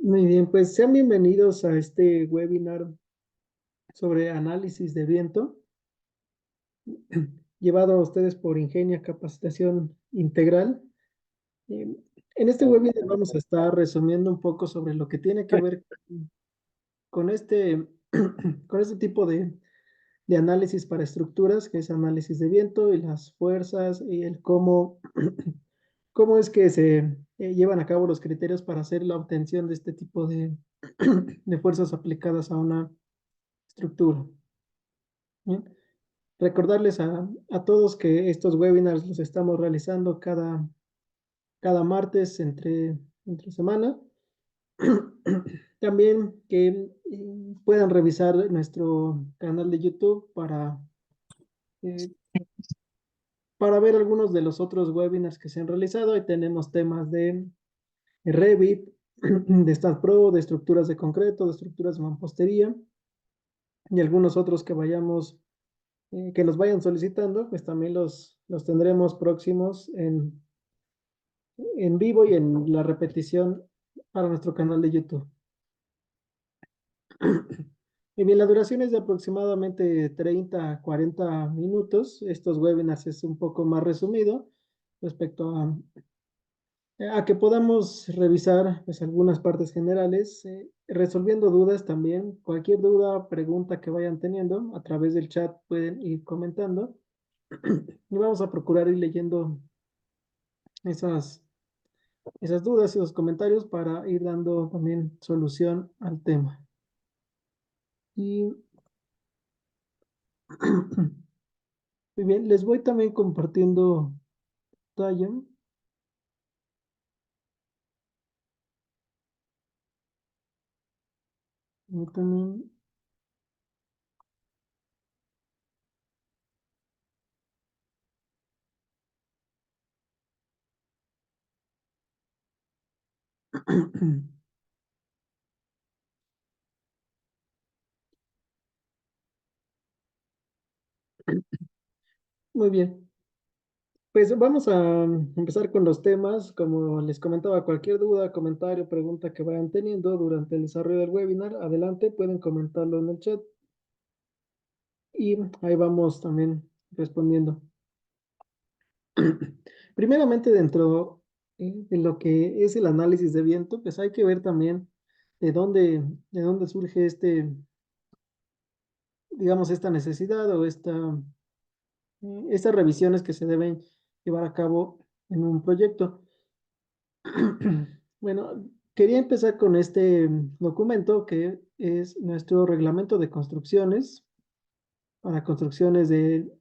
Muy bien, pues sean bienvenidos a este webinar sobre análisis de viento, llevado a ustedes por Ingenia Capacitación Integral. Eh, En este webinar vamos a estar resumiendo un poco sobre lo que tiene que ver con con este tipo de análisis para estructuras, que es análisis de viento y las fuerzas y el cómo es que se llevan a cabo los criterios para hacer la obtención de este tipo de fuerzas aplicadas a una estructura. Bien. Recordarles a todos que estos webinars los estamos realizando cada martes entre semana. También que puedan revisar nuestro canal de YouTube eh, para ver algunos de los otros webinars que se han realizado. Ahí tenemos temas de Revit, de StatPro, de estructuras de concreto, de estructuras de mampostería y algunos otros que nos vayan solicitando, pues también los tendremos próximos en vivo y en la repetición para nuestro canal de YouTube. Y bien, la duración es de aproximadamente 30 a 40 minutos. Estos webinars es un poco más resumido respecto a que podamos revisar pues, algunas partes generales, resolviendo dudas también. Cualquier duda, pregunta que vayan teniendo, a través del chat pueden ir comentando. Y vamos a procurar ir leyendo esas esas dudas y los comentarios para ir dando también solución al tema. Y muy bien, les voy también compartiendo pantalla. Y también, muy bien, pues vamos a empezar con los temas. Como les comentaba, cualquier duda, comentario, pregunta que vayan teniendo durante el desarrollo del webinar, adelante, pueden comentarlo en el chat y ahí vamos también respondiendo. Primeramente, dentro de lo que es el análisis de viento, pues hay que ver también de dónde surge digamos, esta necesidad o estas revisiones que se deben llevar a cabo en un proyecto. Bueno, quería empezar con este documento que es nuestro reglamento de construcciones para construcciones en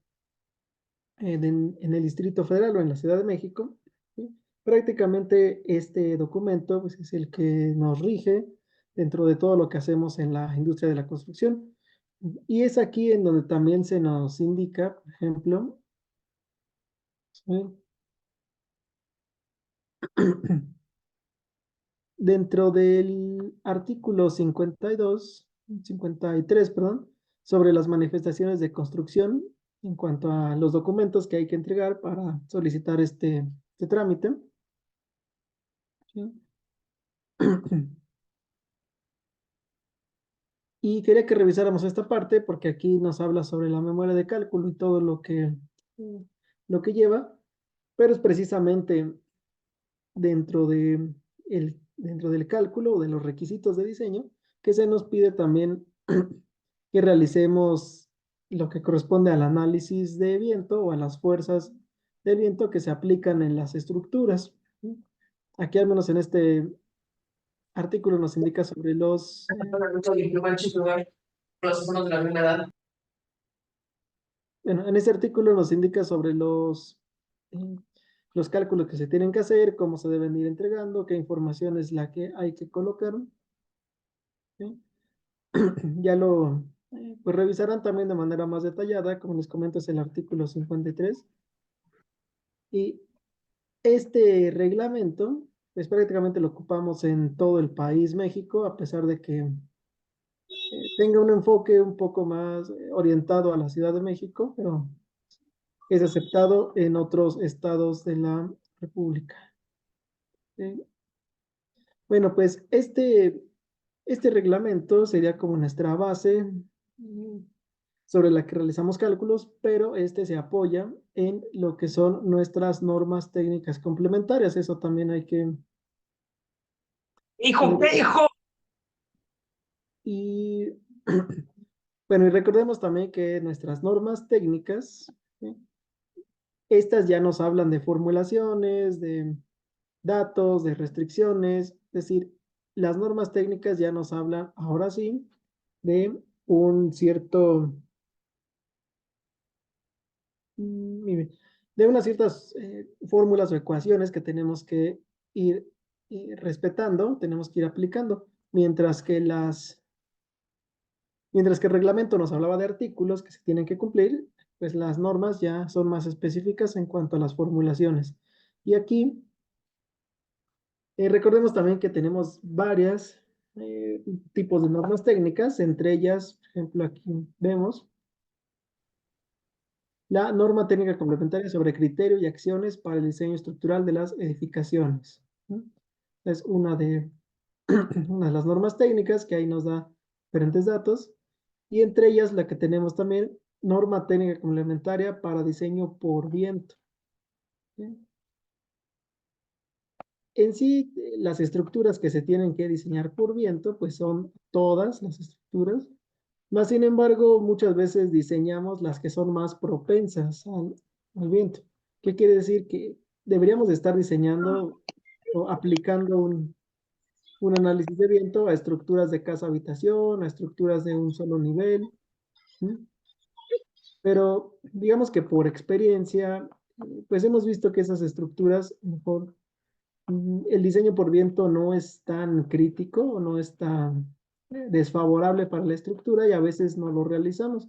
el Distrito Federal o en la Ciudad de México. ¿Sí? Prácticamente este documento pues, es el que nos rige dentro de todo lo que hacemos en la industria de la construcción. Y es aquí en donde también se nos indica, por ejemplo, ¿sí? Dentro del artículo 53, perdón, sobre las manifestaciones de construcción en cuanto a los documentos que hay que entregar para solicitar este trámite. ¿Sí? Y quería que revisáramos esta parte porque aquí nos habla sobre la memoria de cálculo y todo lo que lleva, pero es precisamente dentro dentro del cálculo o de los requisitos de diseño que se nos pide también que realicemos lo que corresponde al análisis de viento o a las fuerzas de viento que se aplican en las estructuras. Aquí al menos en este artículo nos indica sobre bueno, en ese artículo nos indica sobre eh, los cálculos que se tienen que hacer, cómo se deben ir entregando, qué información es la que hay que colocar. ¿Sí? Ya pues revisarán también de manera más detallada, como les comento, es el artículo 53. Y este reglamento, pues prácticamente lo ocupamos en todo el país, México, a pesar de que tenga un enfoque un poco más orientado a la Ciudad de México, pero es aceptado en otros estados de la República. ¿Sí? Bueno, pues este reglamento sería como nuestra base mm, sobre la que realizamos cálculos, pero este se apoya en lo que son nuestras normas técnicas complementarias. Eso también hay que Hijo, tener. ¿qué hijo? Y bueno, y recordemos también que nuestras normas técnicas, ¿sí? Estas ya nos hablan de formulaciones, de datos, de restricciones, es decir, las normas técnicas ya nos hablan, ahora sí, de un cierto, mire, de unas ciertas fórmulas o ecuaciones que tenemos que ir respetando, tenemos que ir aplicando, mientras que el reglamento nos hablaba de artículos que se tienen que cumplir, pues las normas ya son más específicas en cuanto a las formulaciones. Y aquí recordemos también que tenemos varias tipos de normas técnicas, entre ellas, por ejemplo, aquí vemos la norma técnica complementaria sobre criterio y acciones para el diseño estructural de las edificaciones, ¿no? Es una de las normas técnicas que ahí nos da diferentes datos, y entre ellas la que tenemos también, norma técnica complementaria para diseño por viento, ¿sí? En sí, las estructuras que se tienen que diseñar por viento, pues son todas las estructuras. Más sin embargo, muchas veces diseñamos las que son más propensas al viento. ¿Qué quiere decir? Que deberíamos de estar diseñando o aplicando un análisis de viento a estructuras de casa habitación, a estructuras de un solo nivel, ¿sí? Pero digamos que por experiencia, pues hemos visto que esas estructuras, mejor, el diseño por viento no es tan crítico o no es tan desfavorable para la estructura y a veces no lo realizamos.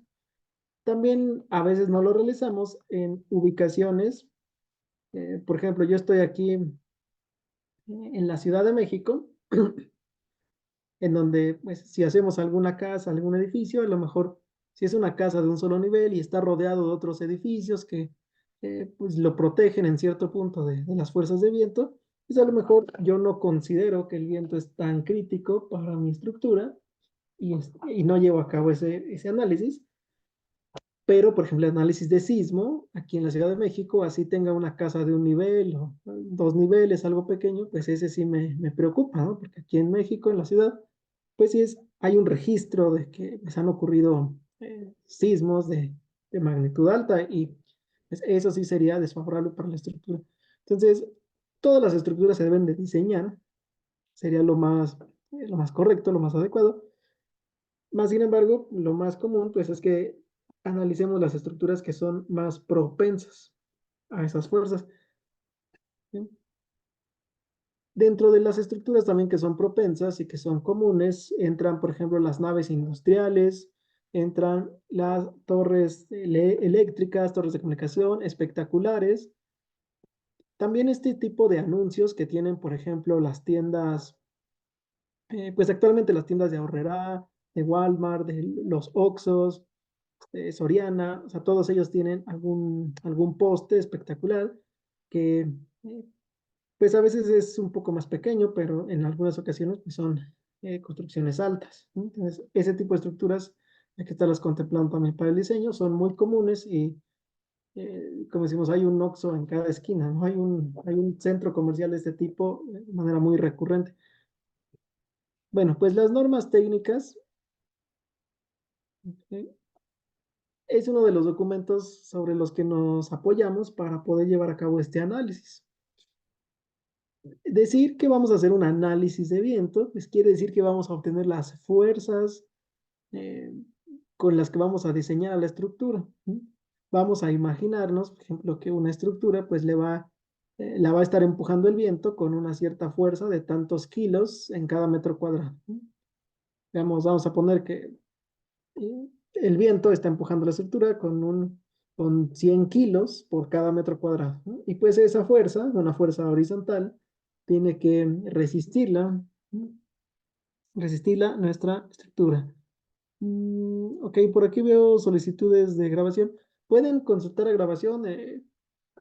También a veces no lo realizamos en ubicaciones. Por ejemplo, yo estoy aquí en la Ciudad de México, en donde, pues, si hacemos alguna casa, algún edificio, a lo mejor si es una casa de un solo nivel y está rodeado de otros edificios que pues lo protegen en cierto punto de las fuerzas de viento, pues a lo mejor yo no considero que el viento es tan crítico para mi estructura y no llevo a cabo ese análisis. Pero, por ejemplo, el análisis de sismo aquí en la Ciudad de México, así tenga una casa de un nivel o dos niveles, algo pequeño, pues ese sí me preocupa, ¿no? Porque aquí en México, en la ciudad, pues sí hay un registro de que pues, han ocurrido sismos de magnitud alta y pues, eso sí sería desfavorable para la estructura. Entonces, todas las estructuras se deben de diseñar, sería lo más correcto, lo más adecuado. Más sin embargo, lo más común pues es que analicemos las estructuras que son más propensas a esas fuerzas, ¿sí? Dentro de las estructuras también que son propensas y que son comunes, entran, por ejemplo, las naves industriales, entran las torres eléctricas, torres de comunicación, espectaculares. También este tipo de anuncios que tienen, por ejemplo, las tiendas, pues actualmente las tiendas de Aurrerá, de Walmart, de los Oxxos, Soriana, o sea, todos ellos tienen algún poste espectacular que pues a veces es un poco más pequeño, pero en algunas ocasiones pues son construcciones altas, ¿no? Entonces, ese tipo de estructuras hay que estarlas contemplando también para el diseño, son muy comunes y como decimos, hay un Oxxo en cada esquina, ¿no? Hay un centro comercial de este tipo de manera muy recurrente. Bueno, pues las normas técnicas eh, es uno de los documentos sobre los que nos apoyamos para poder llevar a cabo este análisis. Decir que vamos a hacer un análisis de viento, pues quiere decir que vamos a obtener las fuerzas eh, con las que vamos a diseñar la estructura, ¿sí? Vamos a imaginarnos, por ejemplo, que una estructura pues la va a estar empujando el viento con una cierta fuerza de tantos kilos en cada metro cuadrado, ¿sí? Vamos a poner que el viento está empujando la estructura con 100 kilos por cada metro cuadrado, ¿no? Y pues esa fuerza, una fuerza horizontal, tiene que resistirla, ¿no? Resistirla nuestra estructura. Ok, por aquí veo solicitudes de grabación. ¿Pueden consultar la grabación?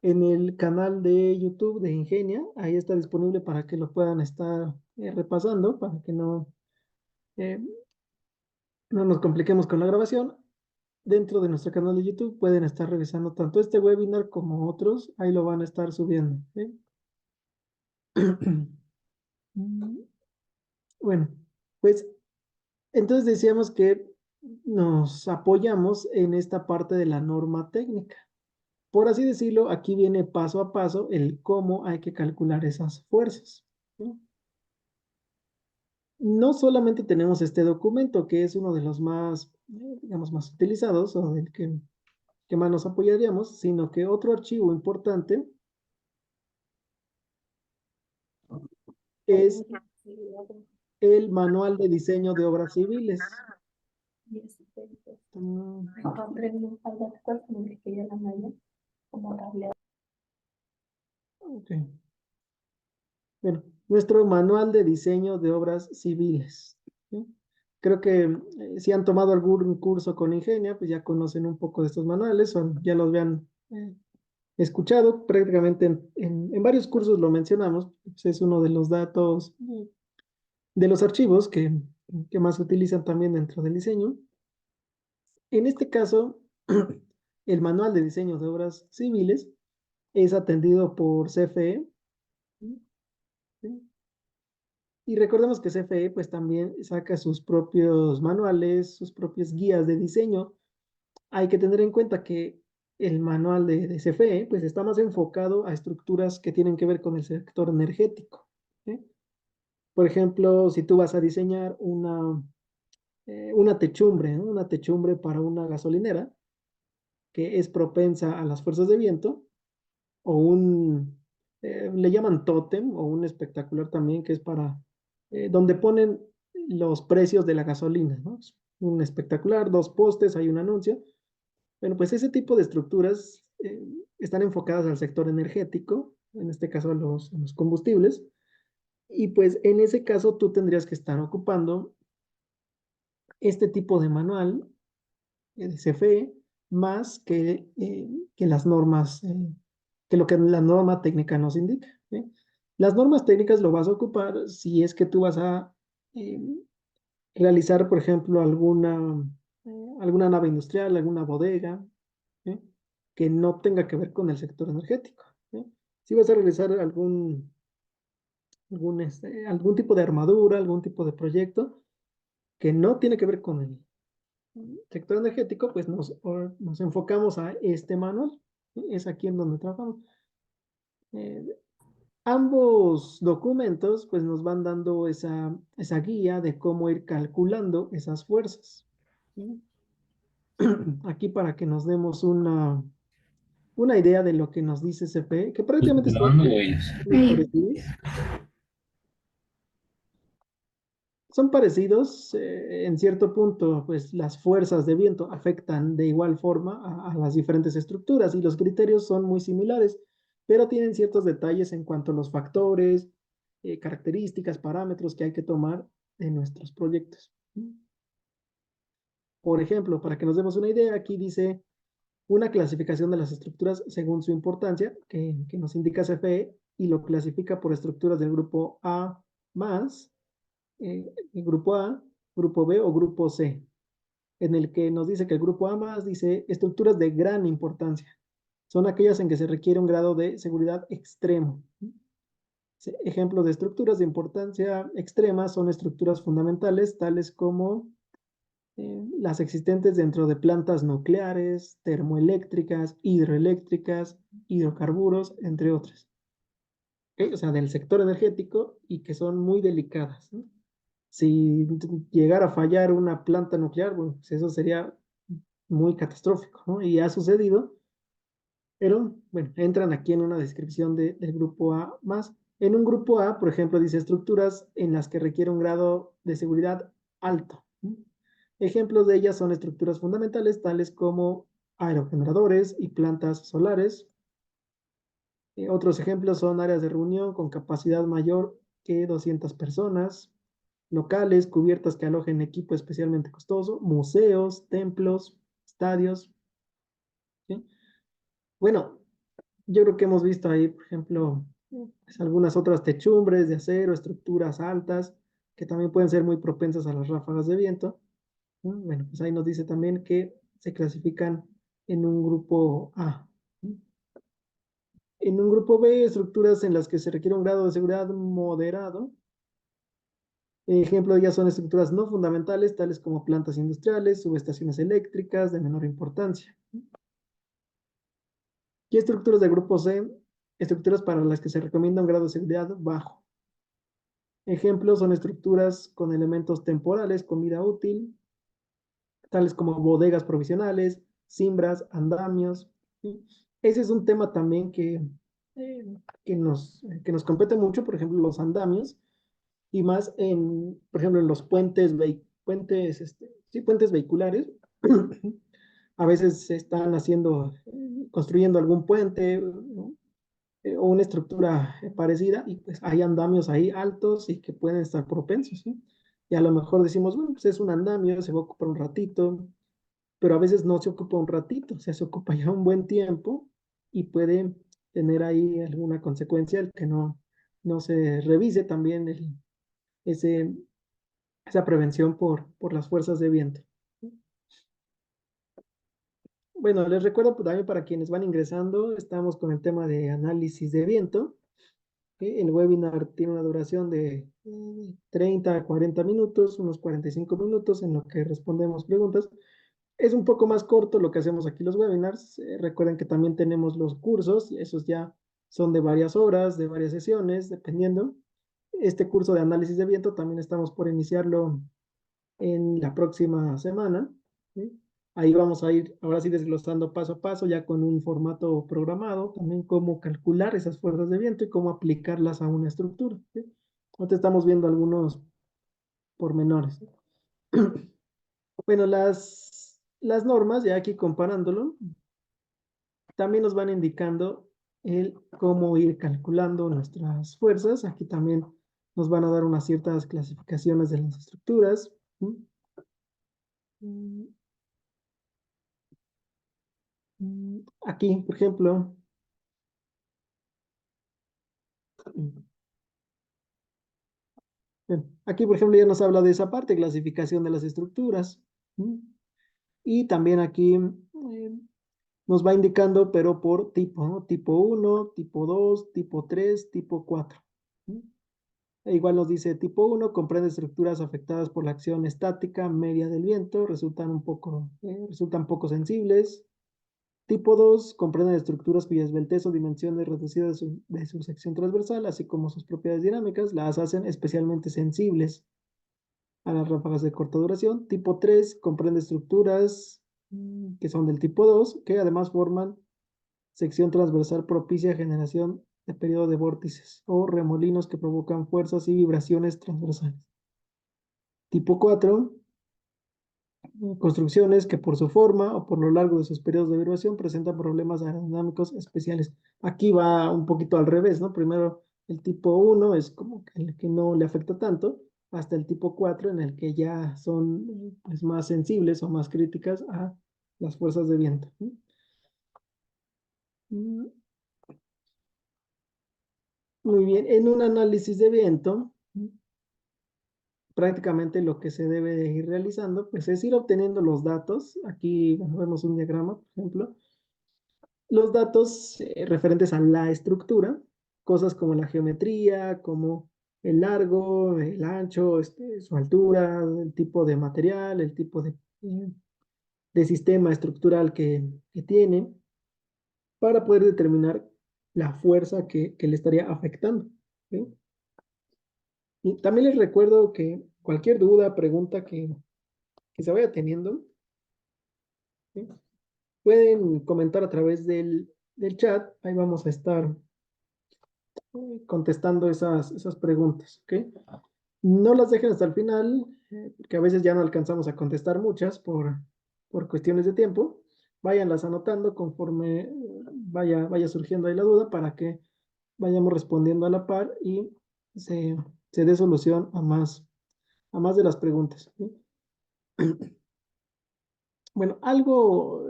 en el canal de YouTube de Ingenia. Ahí está disponible para que lo puedan estar repasando, para que eh, no nos compliquemos con la grabación. Dentro de nuestro canal de YouTube pueden estar revisando tanto este webinar como otros. Ahí lo van a estar subiendo. ¿Sí? Bueno, pues entonces decíamos que nos apoyamos en esta parte de la norma técnica. Por así decirlo, aquí viene paso a paso el cómo hay que calcular esas fuerzas. ¿Sí? No solamente tenemos este documento, que es uno de los más, digamos, más utilizados o del que más nos apoyaríamos, sino que otro archivo importante es el Manual de Diseño de Obras Civiles. Mm, ok. Bueno, nuestro Manual de Diseño de Obras Civiles. ¿Sí? Creo que si han tomado algún curso con Ingenia, pues ya conocen un poco de estos manuales o ya los habían escuchado. Prácticamente en varios cursos lo mencionamos. Pues es uno de los datos, de los archivos que más se utilizan también dentro del diseño. En este caso, el Manual de Diseño de Obras Civiles es atendido por CFE. ¿Sí? Y recordemos que CFE pues también saca sus propios manuales, sus propias guías de diseño. Hay que tener en cuenta que el manual de CFE pues está más enfocado a estructuras que tienen que ver con el sector energético. ¿Sí? Por ejemplo, si tú vas a diseñar una techumbre, ¿no? Una techumbre para una gasolinera que es propensa a las fuerzas de viento, o le llaman tótem, o un espectacular también, que es para, donde ponen los precios de la gasolina, ¿no? Es un espectacular, dos postes, hay un anuncio. Bueno, pues ese tipo de estructuras están enfocadas al sector energético, en este caso a los combustibles, y pues en ese caso tú tendrías que estar ocupando este tipo de manual de CFE más que las normas, que lo que la norma técnica nos indica. ¿Sí? Las normas técnicas lo vas a ocupar si es que tú vas a eh, realizar, por ejemplo, alguna nave industrial, alguna bodega, ¿sí? Que no tenga que ver con el sector energético. ¿Sí? Si vas a realizar algún tipo de armadura, algún tipo de proyecto que no tiene que ver con el sector energético, pues nos enfocamos a este manual. ¿Sí? Es aquí en donde trabajamos. Eh, Ambos documentos pues nos van dando esa guía de cómo ir calculando esas fuerzas. ¿Sí? Aquí para que nos demos una idea de lo que nos dice CFE, que prácticamente son Grabando ellos. muy parecidos. Son parecidos, en cierto punto, pues las fuerzas de viento afectan de igual forma a las diferentes estructuras y los criterios son muy similares, pero tienen ciertos detalles en cuanto a los factores, características, parámetros que hay que tomar en nuestros proyectos. Por ejemplo, para que nos demos una idea, aquí dice una clasificación de las estructuras según su importancia, que nos indica CFE, y lo clasifica por estructuras del grupo A más, grupo A, grupo B o grupo C, en el que nos dice que el grupo A más dice estructuras de gran importancia. Son aquellas en que se requiere un grado de seguridad extremo. Ejemplos de estructuras de importancia extrema son estructuras fundamentales, tales como las existentes dentro de plantas nucleares, termoeléctricas, hidroeléctricas, hidrocarburos, entre otras. ¿Ok? O sea, del sector energético y que son muy delicadas. ¿No? Si llegara a fallar una planta nuclear, bueno, pues eso sería muy catastrófico, ¿no? Y ha sucedido, pero bueno, entran aquí en una descripción del grupo A más. En un grupo A, por ejemplo, dice estructuras en las que requiere un grado de seguridad alto. ¿No? Ejemplos de ellas son estructuras fundamentales tales como aerogeneradores y plantas solares. Otros ejemplos son áreas de reunión con capacidad mayor que 200 personas, locales, cubiertas que alojen equipo especialmente costoso, museos, templos, estadios. ¿Sí? Bueno, Yo creo que hemos visto ahí, por ejemplo, pues, algunas otras techumbres de acero, estructuras altas, que también pueden ser muy propensas a las ráfagas de viento, ¿no? Bueno, pues ahí nos dice también que se clasifican en un grupo A, ¿no? En un grupo B, estructuras en las que se requiere un grado de seguridad moderado. Ejemplo, ya son estructuras no fundamentales, tales como plantas industriales, subestaciones eléctricas de menor importancia. Y estructuras del grupo C, estructuras para las que se recomienda un grado de seguridad bajo. Ejemplos son estructuras con elementos temporales con vida útil, tales como bodegas provisionales, cimbras, andamios. ¿Sí? Ese es un tema también eh, que nos compete mucho, por ejemplo, los andamios, y más en, por ejemplo, en los puentes vehiculares. A veces se están construyendo algún puente, ¿no? O una estructura parecida y pues hay andamios ahí altos y que pueden estar propensos, ¿sí? Y a lo mejor decimos, bueno, pues es un andamio, se va a ocupar un ratito, pero a veces no se ocupa un ratito, o sea, se ocupa ya un buen tiempo y puede tener ahí alguna consecuencia el que no se revise también ese, esa prevención por las fuerzas de viento. Bueno, les recuerdo pues, también para quienes van ingresando, estamos con el tema de análisis de viento. El webinar tiene una duración de 30 a 40 minutos, unos 45 minutos en lo que respondemos preguntas. Es un poco más corto lo que hacemos aquí los webinars. Recuerden que también tenemos los cursos, y esos ya son de varias horas, de varias sesiones, dependiendo. Este curso de análisis de viento también estamos por iniciarlo en la próxima semana. ¿Sí? Ahí vamos a ir, ahora sí, desglosando paso a paso, ya con un formato programado, también cómo calcular esas fuerzas de viento y cómo aplicarlas a una estructura. ¿Sí? Ahorita estamos viendo algunos pormenores. Bueno, las normas, ya aquí comparándolo, también nos van indicando el cómo ir calculando nuestras fuerzas. Aquí también nos van a dar unas ciertas clasificaciones de las estructuras. ¿Sí? Aquí, por ejemplo, aquí, por ejemplo, ya nos habla de esa parte, clasificación de las estructuras. ¿Sí? Y también aquí nos va indicando, pero por tipo, ¿no? Tipo uno, tipo 2, tipo 3, tipo 4. ¿Sí? E igual nos dice tipo uno comprende estructuras afectadas por la acción estática media del viento, resultan poco sensibles. Tipo 2 comprende estructuras cuya esbeltez o dimensiones reducidas de su sección transversal, así como sus propiedades dinámicas, las hacen especialmente sensibles a las ráfagas de corta duración. Tipo 3 comprende estructuras que son del tipo 2, que además forman sección transversal propicia a generación de periodo de vórtices o remolinos que provocan fuerzas y vibraciones transversales. Tipo 4, construcciones que por su forma o por lo largo de sus periodos de vibración presentan problemas aerodinámicos especiales. Aquí va un poquito al revés, ¿no? Primero el tipo 1 es como que el que no le afecta tanto, hasta el tipo 4 en el que ya son pues, más sensibles o más críticas a las fuerzas de viento. Mm, Muy bien, en un análisis de viento, prácticamente lo que se debe de ir realizando, pues es ir obteniendo los datos. Aquí bueno, vemos un diagrama, por ejemplo. Los datos referentes a la estructura, cosas como la geometría, como el largo, el ancho, su altura, el tipo de material, el tipo de sistema estructural que tiene, para poder determinar la fuerza que le estaría afectando. ¿Sí? Y también les recuerdo que cualquier duda, pregunta que se vaya teniendo, ¿sí? Pueden comentar a través del chat. Ahí vamos a estar contestando esas preguntas. ¿Ok? No las dejen hasta el final, porque a veces ya no alcanzamos a contestar muchas por cuestiones de tiempo. Váyanlas anotando conforme vaya surgiendo ahí la duda para que vayamos respondiendo a la par y se, se dé solución a más de las preguntas. ¿Sí? Bueno, algo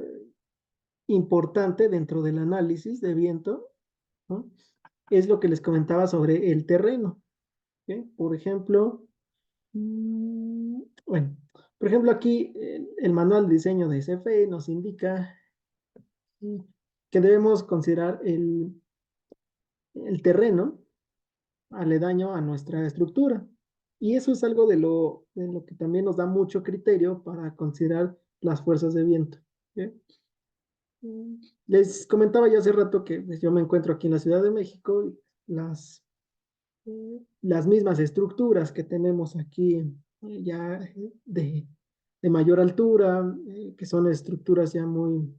importante dentro del análisis de viento ¿no? Es lo que les comentaba sobre el terreno. ¿Ok? Por ejemplo, bueno, por ejemplo aquí el manual de diseño de CFE nos indica mm, que debemos considerar el terreno aledaño a nuestra estructura. Y eso es algo de lo que también nos da mucho criterio para considerar las fuerzas de viento. ¿Ok? Les comentaba ya hace rato que pues, yo me encuentro aquí en la Ciudad de México y las mismas estructuras que tenemos aquí ya de mayor altura, que son estructuras ya muy,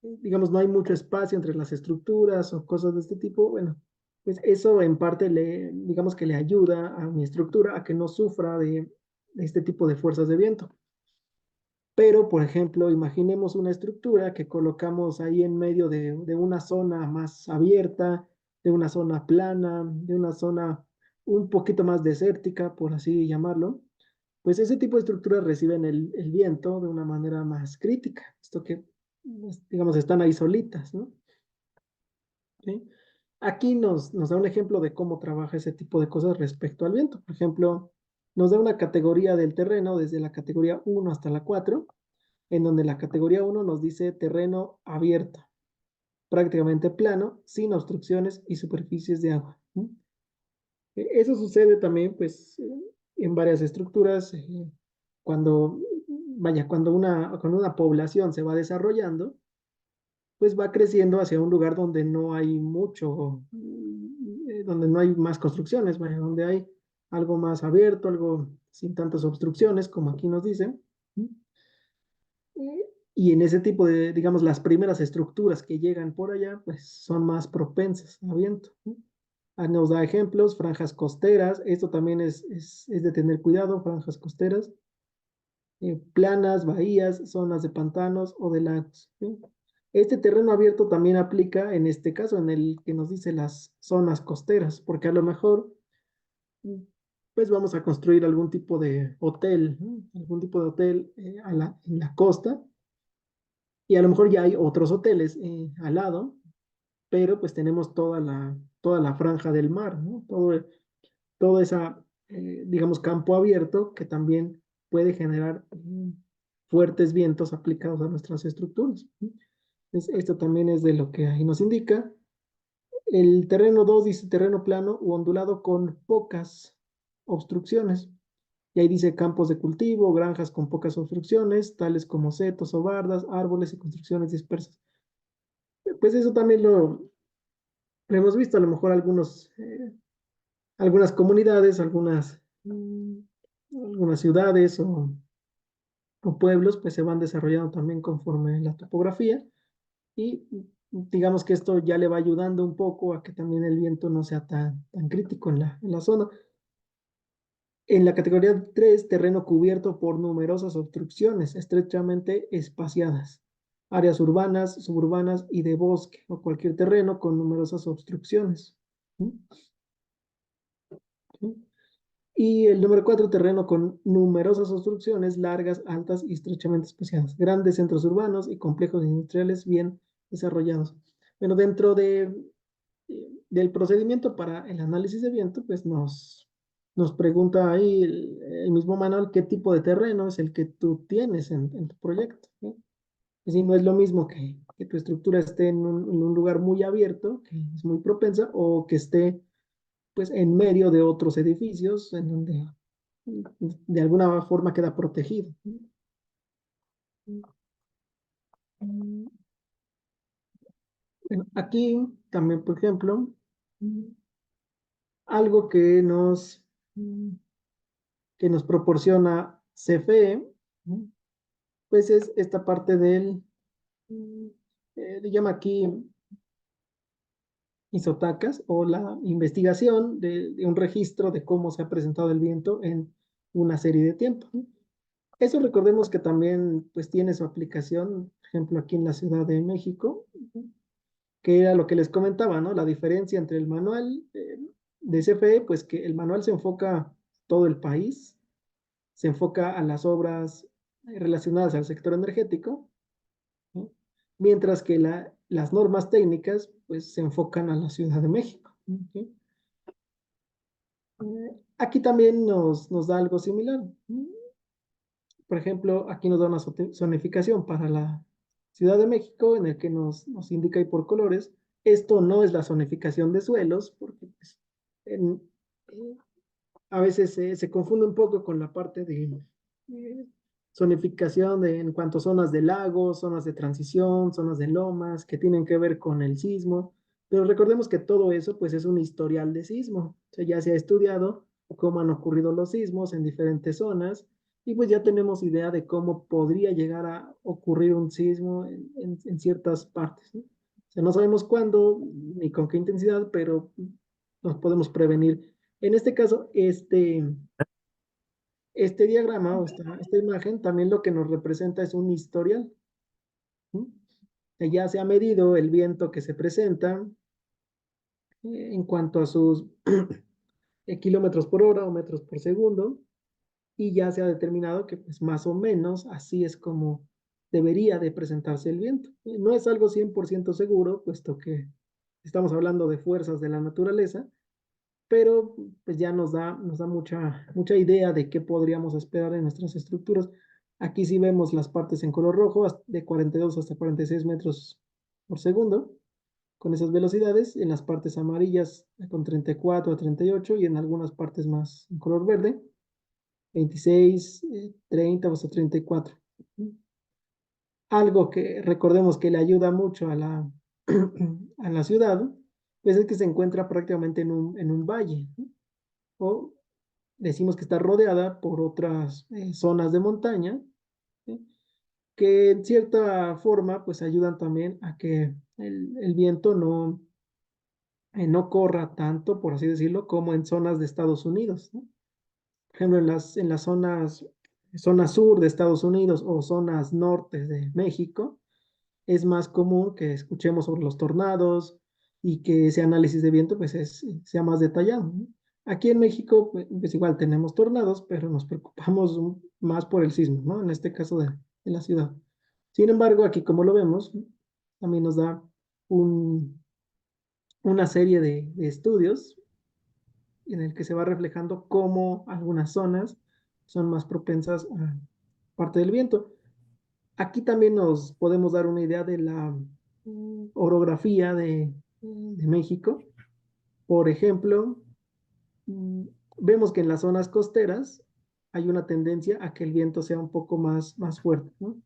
digamos, no hay mucho espacio entre las estructuras o cosas de este tipo. Bueno, pues eso en parte digamos que le ayuda a mi estructura a que no sufra de este tipo de fuerzas de viento. Pero, por ejemplo, imaginemos una estructura que colocamos ahí en medio de una zona más abierta, de una zona plana, de una zona un poquito más desértica, por así llamarlo. Pues ese tipo de estructuras reciben el viento de una manera más crítica. Esto que, pues, digamos, están ahí solitas, ¿no? ¿Sí? Aquí nos da un ejemplo de cómo trabaja ese tipo de cosas respecto al viento. Por ejemplo, nos da una categoría del terreno desde la categoría 1 hasta la 4, en donde la categoría 1 nos dice terreno abierto, prácticamente plano, sin obstrucciones y superficies de agua. ¿No? Eso sucede también, pues, en varias estructuras, cuando, cuando una población se va desarrollando, pues va creciendo hacia un lugar donde no hay mucho, donde no hay más construcciones, vaya, donde hay algo más abierto, algo sin tantas obstrucciones, como aquí nos dicen. Y en ese tipo de, digamos, las primeras estructuras que llegan por allá, pues son más propensas a viento. ¿No? Ah, nos da ejemplos, franjas costeras, esto también es de tener cuidado, franjas costeras, planas, bahías, zonas de pantanos o de lagos. ¿Sí? Este terreno abierto también aplica en este caso, en el que nos dice las zonas costeras, porque a lo mejor, mm, pues vamos a construir algún tipo de hotel, ¿no? Algún tipo de hotel en la costa, y a lo mejor ya hay otros hoteles al lado, pero pues tenemos toda la franja del mar, ¿no? Todo esa, digamos, campo abierto que también puede generar fuertes vientos aplicados a nuestras estructuras. ¿Sí? Esto también es de lo que ahí nos indica. El terreno 2 dice terreno plano u ondulado con pocas obstrucciones. Y ahí dice campos de cultivo, granjas con pocas obstrucciones, tales como setos o bardas, árboles y construcciones dispersas. Pues eso también lo hemos visto, a lo mejor algunas comunidades, algunas ciudades o pueblos, pues se van desarrollando también conforme la topografía y digamos que esto ya le va ayudando un poco a que también el viento no sea tan crítico en la zona. En la categoría 3, terreno cubierto por numerosas obstrucciones estrechamente espaciadas, áreas urbanas, suburbanas y de bosque o cualquier terreno con numerosas obstrucciones. ¿Sí? ¿Sí? Y el número 4, terreno con numerosas obstrucciones largas, altas y estrechamente espaciadas, grandes centros urbanos y complejos industriales bien desarrollados. Bueno, del procedimiento para el análisis de viento, pues nos pregunta ahí el mismo manual qué tipo de terreno es el que tú tienes en tu proyecto. ¿Sí? Es decir, no es lo mismo que tu estructura esté en un lugar muy abierto, que es muy propensa, o que esté pues en medio de otros edificios en donde de alguna forma queda protegido. Bueno, aquí también, por ejemplo, algo que nos proporciona CFE, pues es esta parte le llama aquí isotacas o la investigación de un registro de cómo se ha presentado el viento en una serie de tiempo. ¿No? Eso recordemos que también pues tiene su aplicación, por ejemplo, aquí en la Ciudad de México, que era lo que les comentaba, ¿no? La diferencia entre el manual de CFE, pues que el manual se enfoca todo el país, se enfoca a las obras relacionadas al sector energético, ¿no? Mientras que las normas técnicas pues se enfocan a la Ciudad de México. ¿Ok? Aquí también nos da algo similar. Por ejemplo, aquí nos da una zonificación para la Ciudad de México en el que nos indica ahí por colores. Esto no es la zonificación de suelos, porque pues, en- eh, a veces se confunde un poco con la parte de eh, zonificación en cuanto a zonas de lagos, zonas de transición, zonas de lomas, que tienen que ver con el sismo. Pero recordemos que todo eso pues es un historial de sismo. O sea, ya se ha estudiado cómo han ocurrido los sismos en diferentes zonas y pues ya tenemos idea de cómo podría llegar a ocurrir un sismo en ciertas partes, ¿no? O sea, no sabemos cuándo ni con qué intensidad, pero nos podemos prevenir. En este caso, este diagrama o esta imagen también lo que nos representa es un historial. ¿Sí? Ya se ha medido el viento que se presenta en cuanto a sus kilómetros por hora o metros por segundo y ya se ha determinado que pues más o menos así es como debería de presentarse el viento. No es algo 100% seguro, puesto que estamos hablando de fuerzas de la naturaleza, pero pues ya nos da mucha idea de qué podríamos esperar en nuestras estructuras. Aquí sí vemos las partes en color rojo, de 42 hasta 46 metros por segundo, con esas velocidades, en las partes amarillas con 34 a 38 y en algunas partes más en color verde, 26, 30 hasta 34. Algo que recordemos que le ayuda mucho a a la ciudad, pues es que se encuentra prácticamente en un valle, ¿no? O decimos que está rodeada por otras zonas de montaña, ¿sí? Que en cierta forma pues ayudan también a que el viento no corra tanto, por así decirlo, como en zonas de Estados Unidos, ¿no? Por ejemplo, en las zona sur de Estados Unidos o zonas norte de México, es más común que escuchemos sobre los tornados y que ese análisis de viento pues sea más detallado, ¿no? Aquí en México, pues igual tenemos tornados, pero nos preocupamos más por el sismo, ¿no? En este caso de la ciudad. Sin embargo, aquí como lo vemos, también nos da un, una serie de estudios en el que se va reflejando cómo algunas zonas son más propensas a parte del viento. Aquí también nos podemos dar una idea de la orografía de México. Por ejemplo, mm, vemos que en las zonas costeras hay una tendencia a que el viento sea un poco más fuerte, ¿no?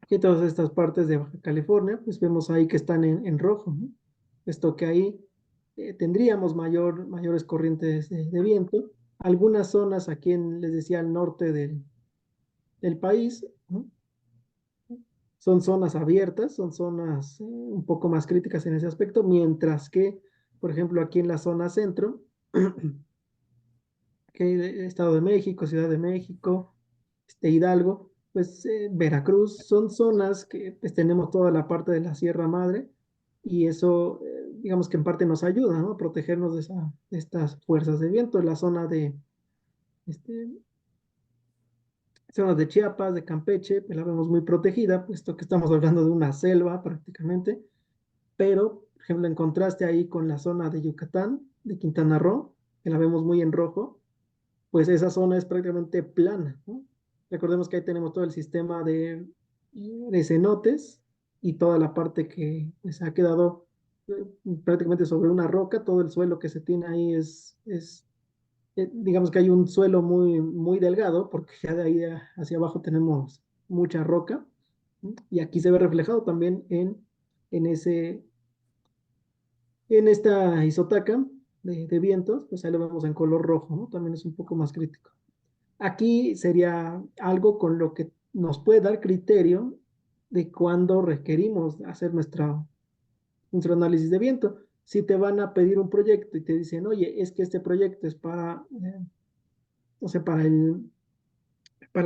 Y todas estas partes de Baja California, pues vemos ahí que están en rojo, ¿no? Esto que ahí tendríamos mayores corrientes de viento. Algunas zonas aquí les decía, al norte del país, ¿no? Son zonas abiertas, son zonas un poco más críticas en ese aspecto, mientras que, por ejemplo, aquí en la zona centro, que Estado de México, Ciudad de México, Hidalgo, pues Veracruz, son zonas que pues, tenemos toda la parte de la Sierra Madre y eso, digamos que en parte nos ayuda, ¿no? A protegernos de estas fuerzas de viento. La zona este, zonas de Chiapas, de Campeche, pues la vemos muy protegida, puesto que estamos hablando de una selva prácticamente, pero, por ejemplo, en contraste ahí con la zona de Yucatán, de Quintana Roo, que la vemos muy en rojo, pues esa zona es prácticamente plana, ¿no? Recordemos que ahí tenemos todo el sistema de cenotes y toda la parte que pues, ha quedado eh, prácticamente sobre una roca, todo el suelo que se tiene ahí digamos que hay un suelo muy delgado, porque ya de ahí hacia abajo tenemos mucha roca, ¿no? Y aquí se ve reflejado también en en esta isotaca de vientos, pues ahí lo vemos en color rojo, ¿no? También es un poco más crítico. Aquí sería algo con lo que nos puede dar criterio de cuándo requerimos hacer nuestro análisis de viento. Si te van a pedir un proyecto y te dicen, oye, es que este proyecto es o sea, para el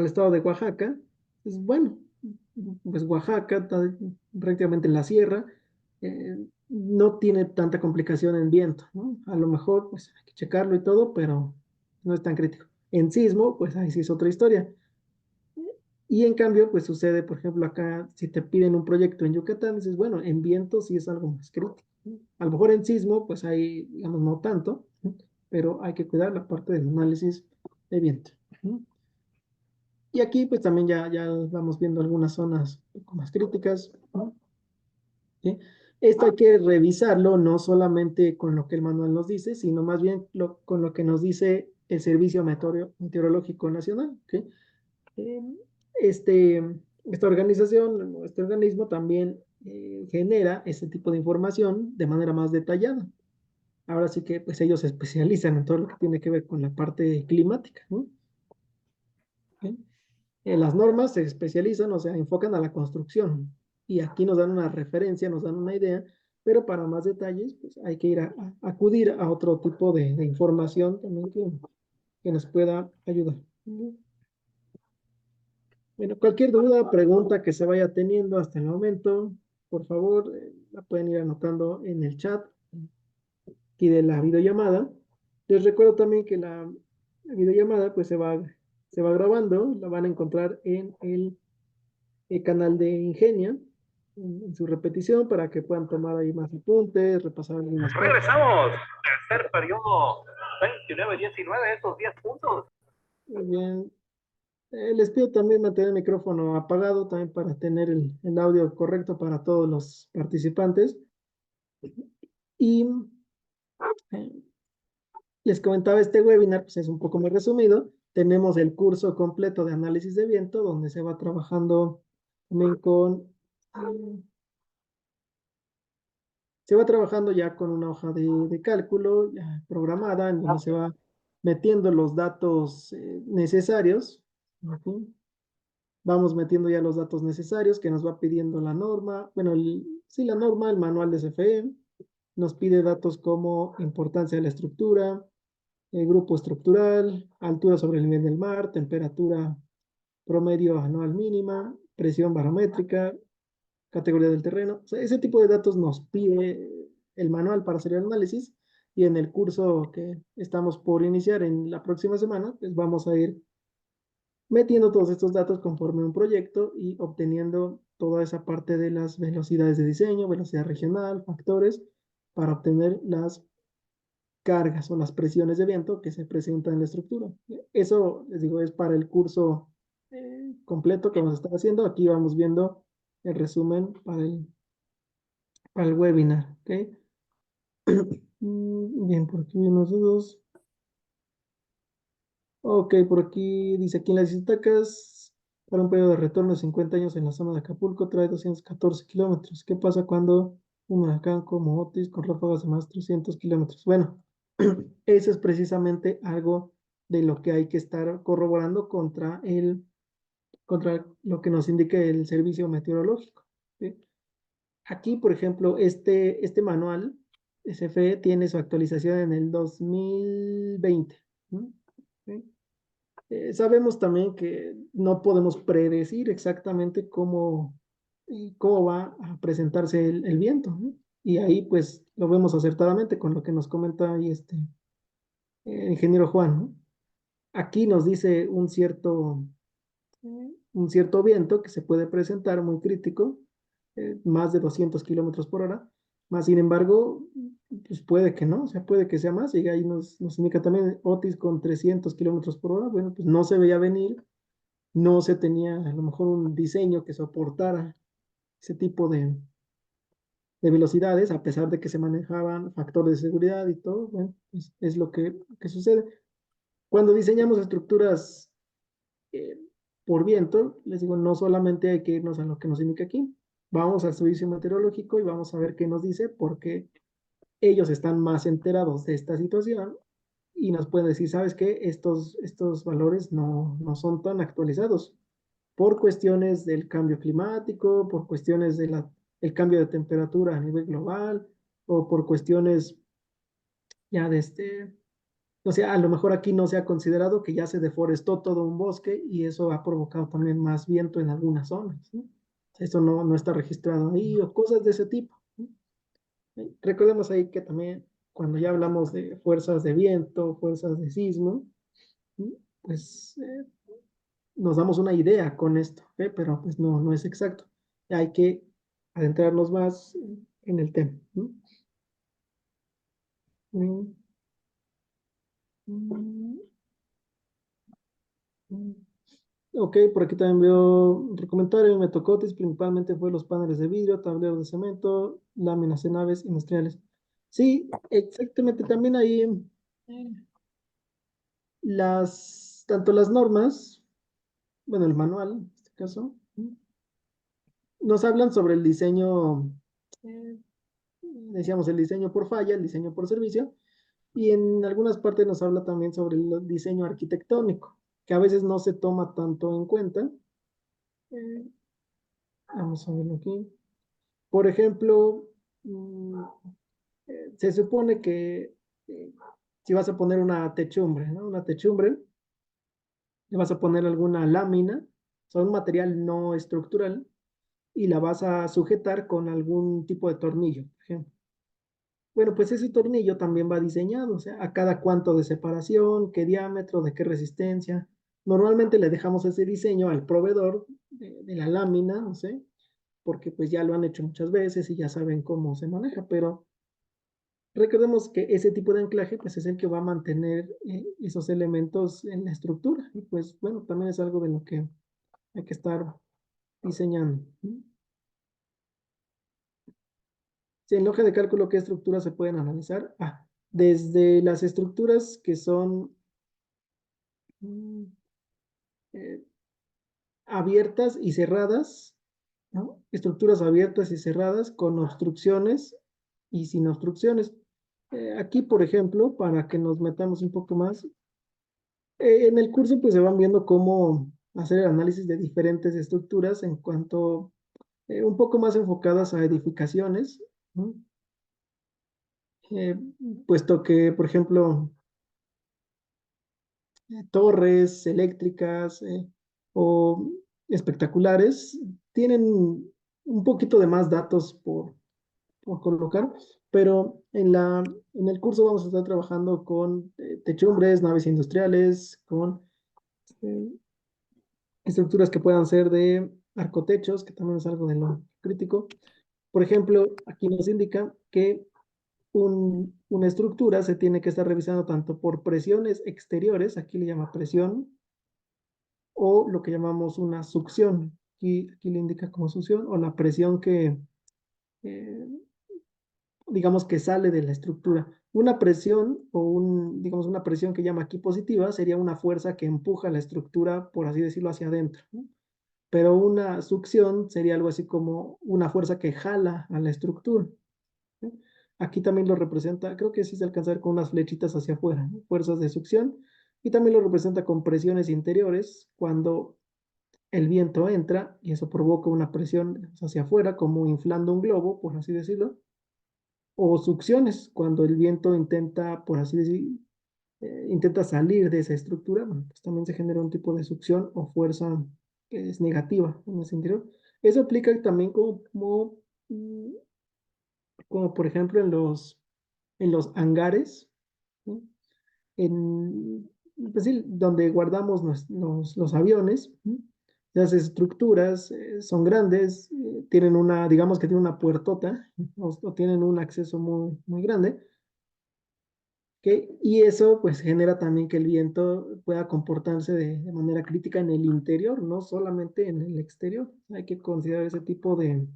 estado de Oaxaca, pues bueno, pues Oaxaca está prácticamente en la sierra, no tiene tanta complicación en viento, ¿no? A lo mejor pues hay que checarlo y todo, pero no es tan crítico. En sismo, pues ahí sí es otra historia. Y en cambio, pues sucede, por ejemplo, acá, si te piden un proyecto en Yucatán, dices, bueno, en viento sí es algo más crítico, ¿no? A lo mejor en sismo, pues ahí, digamos, no tanto, ¿no? Pero hay que cuidar la parte del análisis de viento, ¿no? Y aquí, pues también ya vamos viendo algunas zonas un poco más críticas, ¿no? ¿Sí? Esto hay que revisarlo no solamente con lo que el manual nos dice, sino más bien con lo que nos dice el Servicio Meteorológico Nacional, ¿ok? Eh, este, esta organización, este organismo también genera este tipo de información de manera más detallada. Ahora sí que pues ellos se especializan en todo lo que tiene que ver con la parte climática, ¿no? ¿Ok? Las normas se especializan, o sea, enfocan a la construcción y aquí nos dan una referencia, nos dan una idea, pero para más detalles pues hay que ir a acudir a otro tipo de información también que nos pueda ayudar. Bueno, cualquier duda, pregunta que se vaya teniendo hasta el momento, por favor, la pueden ir anotando en el chat aquí de la videollamada. Les recuerdo también que la videollamada pues se va grabando, la van a encontrar en el canal de Ingenia, en su repetición, para que puedan tomar ahí más apuntes, repasar algunas partes. Regresamos. Tercer periodo. 29-19, esos 10 puntos. Muy bien. Les pido también mantener el micrófono apagado también para tener el audio correcto para todos los participantes. Y eh, les comentaba, este webinar pues es un poco más resumido. Tenemos el curso completo de análisis de viento, donde se va trabajando también se va trabajando ya con una hoja de cálculo ya programada, en donde se va metiendo los datos necesarios. Ujú. Vamos metiendo ya los datos necesarios que nos va pidiendo la norma. Bueno, sí, la norma, el manual de CFE. Nos pide datos como importancia de la estructura, el grupo estructural, altura sobre el nivel del mar, temperatura promedio anual mínima, presión barométrica, categoría del terreno. O sea, ese tipo de datos nos pide el manual para hacer el análisis y en el curso que estamos por iniciar en la próxima semana, pues vamos a ir metiendo todos estos datos conforme un proyecto y obteniendo toda esa parte de las velocidades de diseño, velocidad regional, factores, para obtener las cargas o las presiones de viento que se presentan en la estructura. Eso, les digo, es para el curso completo que vamos a estar haciendo. Aquí vamos viendo el resumen para el webinar. ¿Ok? Bien, por aquí unos dudos. Ok, por aquí dice aquí en las Iztacas, para un periodo de retorno de 50 años en la zona de Acapulco, trae 214 kilómetros. ¿Qué pasa cuando un huracán como Otis con ráfagas de más 300 kilómetros? Bueno, eso es precisamente algo de lo que hay que estar corroborando contra lo que nos indica el servicio meteorológico. ¿Sí? Aquí, por ejemplo, este manual SFE tiene su actualización en el 2020. ¿No? ¿Sí? Sabemos también que no podemos predecir exactamente cómo va a presentarse el viento, ¿no? Y ahí pues lo vemos acertadamente con lo que nos comenta ahí ingeniero Juan, ¿no? Aquí nos dice un cierto viento que se puede presentar muy crítico, más de 200 kilómetros por hora, más sin embargo, pues puede que no, o sea, puede que sea más, y ahí nos indica también Otis con 300 kilómetros por hora, bueno, pues no se veía venir, no se tenía a lo mejor un diseño que soportara ese tipo de velocidades, a pesar de que se manejaban factores de seguridad y todo, bueno, es lo que sucede. Cuando diseñamos estructuras eh, por viento, les digo, no solamente hay que irnos a lo que nos indica aquí, vamos al servicio meteorológico y vamos a ver qué nos dice, porque ellos están más enterados de esta situación y nos pueden decir, ¿sabes qué? Estos valores no son tan actualizados por cuestiones del cambio climático, por cuestiones el cambio de temperatura a nivel global o por cuestiones ya o sea, a lo mejor aquí no se ha considerado que ya se deforestó todo un bosque y eso ha provocado también más viento en algunas zonas, ¿sí? Eso no está registrado ahí o cosas de ese tipo, ¿sí? Recordemos ahí que también cuando ya hablamos de fuerzas de viento, fuerzas de sismo, ¿sí? Pues nos damos una idea con esto, ¿ok? Pero pues no, no es exacto. Hay que adentrarnos más en el tema. ¿No? Mm, mm, mm. Ok, por aquí también veo otro comentario. Metocotis principalmente fue los paneles de vidrio, tableros de cemento, láminas en naves industriales. Sí, exactamente. También ahí tanto las normas, bueno, el manual, en este caso, nos hablan sobre el diseño, eh, decíamos, el diseño por falla, el diseño por servicio, y en algunas partes nos habla también sobre el diseño arquitectónico, que a veces no se toma tanto en cuenta. Eh, Vamos a verlo aquí. Por ejemplo, mm, se supone que eh, si vas a poner una techumbre, ¿no? Una techumbre, le vas a poner alguna lámina, o sea, un material no estructural, y la vas a sujetar con algún tipo de tornillo, por ejemplo. Bueno, pues ese tornillo también va diseñado, o sea, a cada cuánto de separación, qué diámetro, de qué resistencia. Normalmente le dejamos ese diseño al proveedor de la lámina, no sé, porque pues ya lo han hecho muchas veces y ya saben cómo se maneja, pero recordemos que ese tipo de anclaje pues es el que va a mantener esos elementos en la estructura y pues bueno, también es algo de lo que hay que estar diseñando. ¿No? Si en hoja de cálculo, ¿qué estructuras se pueden analizar? Desde las estructuras que son mm, eh, abiertas y cerradas, ¿no? Estructuras abiertas y cerradas con obstrucciones y sin obstrucciones. Aquí, por ejemplo, para que nos metamos un poco más, en el curso pues se van viendo cómo hacer el análisis de diferentes estructuras en cuanto un poco más enfocadas a edificaciones, ¿no? Eh, Puesto que, por ejemplo, torres eléctricas o espectaculares tienen un poquito de más datos por colocar, pero en el curso vamos a estar trabajando con techumbres, naves industriales, con eh, estructuras que puedan ser de arcotechos, que también es algo de lo crítico. Por ejemplo, aquí nos indica que una estructura se tiene que estar revisando tanto por presiones exteriores, aquí le llama presión, o lo que llamamos una succión. Aquí le indica como succión, o la presión que, eh, digamos, que sale de la estructura. Una presión o digamos, una presión que llama aquí positiva sería una fuerza que empuja la estructura, por así decirlo, hacia adentro, ¿no? Pero una succión sería algo así como una fuerza que jala a la estructura. ¿Sí? Aquí también lo representa, creo que sí se alcanza a ver con unas flechitas hacia afuera, ¿no? Fuerzas de succión, y también lo representa con presiones interiores, cuando el viento entra y eso provoca una presión hacia afuera, como inflando un globo, por así decirlo, o succiones, cuando el viento intenta, por así decir, intenta salir de esa estructura, bueno, pues también se genera un tipo de succión o fuerza que es negativa en ese interior. Eso aplica también mm, como por ejemplo en los hangares, ¿no? En, pues sí, donde guardamos los aviones, ¿no? Las estructuras son grandes, tienen una, digamos que tienen una puertota, o tienen un acceso muy, muy grande, ¿ok? Y eso pues genera también que el viento pueda comportarse de manera crítica en el interior, no solamente en el exterior. Hay que considerar ese tipo de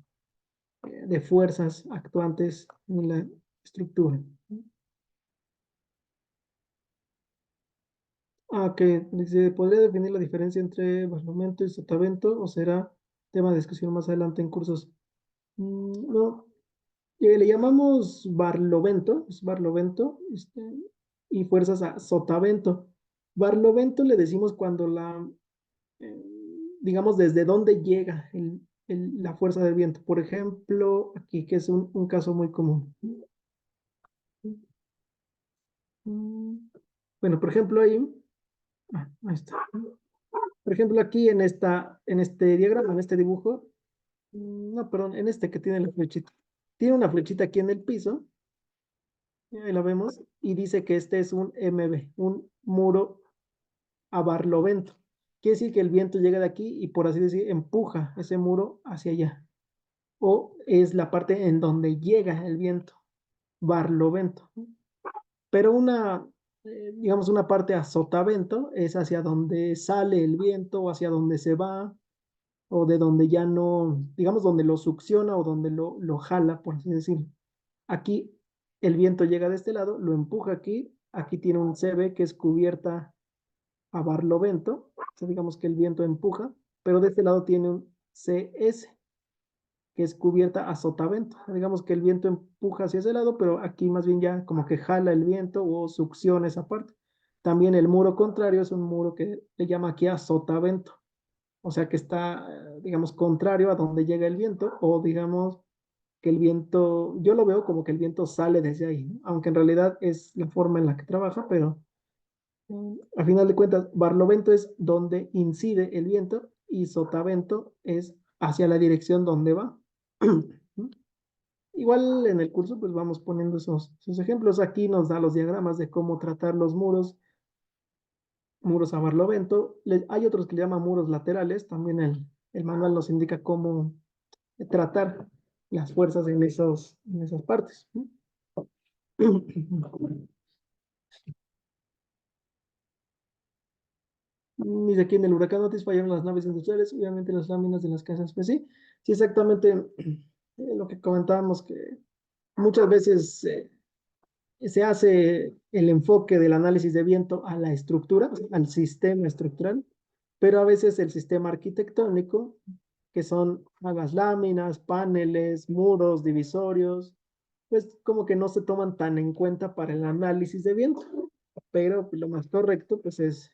fuerzas actuantes en la estructura. Que dice, ¿podría definir la diferencia entre barlovento y sotavento o será tema de discusión más adelante en cursos? No, le llamamos barlovento, es barlovento, y fuerzas a sotavento. Barlovento le decimos cuando eh, digamos, desde dónde llega la fuerza del viento. Por ejemplo, aquí, que es un caso muy común. Mm, Bueno, por ejemplo, ahí está. Por ejemplo, aquí en este diagrama, en este dibujo, no, perdón, en este que tiene la flechita. Tiene una flechita aquí en el piso, ahí la vemos, y dice que este es un MB, un muro a barlovento. quiere decir que el viento llega de aquí y por así decir, empuja ese muro hacia allá. O es la parte en donde llega el viento, barlovento. Pero digamos, una parte a sotavento es hacia donde sale el viento o hacia donde se va o de donde ya no, digamos, donde lo succiona o donde lo jala, por así decirlo. Aquí el viento llega de este lado, lo empuja aquí, aquí tiene un CB que es cubierta a barlovento, o sea, digamos que el viento empuja, pero de este lado tiene un CS que es cubierta a sotavento. Digamos que el viento empuja hacia ese lado, pero aquí más bien ya como que jala el viento o succiona esa parte. También el muro contrario es un muro que le llama aquí a sotavento, o sea que está, digamos, contrario a donde llega el viento, o digamos que el viento, yo lo veo como que el viento sale desde ahí, ¿no? Aunque en realidad es la forma en la que trabaja, pero a final de cuentas, barlovento es donde incide el viento y sotavento es hacia la dirección donde va. Igual en el curso pues vamos poniendo esos ejemplos. Aquí nos da los diagramas de cómo tratar los muros a barlovento. Hay otros que le llaman muros laterales. También el manual nos indica cómo tratar las fuerzas en esas partes. Dice aquí en el huracán Otis fallaron las naves industriales, obviamente las láminas de las casas. Pues sí, sí, exactamente lo que comentábamos, que muchas veces se hace el enfoque del análisis de viento a la estructura, al sistema estructural, pero a veces el sistema arquitectónico, que son las láminas, paneles, muros, divisorios, pues como que no se toman tan en cuenta para el análisis de viento, pero lo más correcto pues es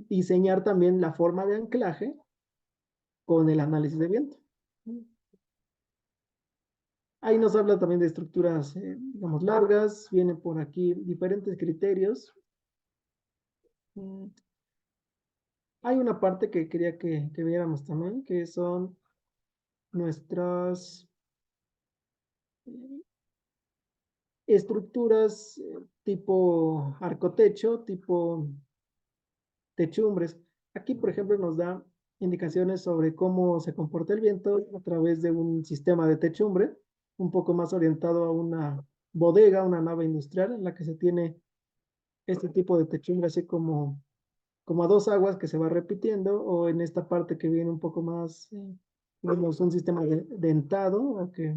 diseñar también la forma de anclaje con el análisis de viento. Ahí nos habla también de estructuras, digamos, largas, viene por aquí diferentes criterios. Mm, Hay una parte que quería que viéramos también, que son nuestras estructuras tipo arcotecho, tipo techumbres. Aquí, por ejemplo, nos da indicaciones sobre cómo se comporta el viento a través de un sistema de techumbre, un poco más orientado a una bodega, una nave industrial en la que se tiene este tipo de techumbre, así como a dos aguas que se va repitiendo, o en esta parte que viene un poco más, digamos, un sistema dentado, o que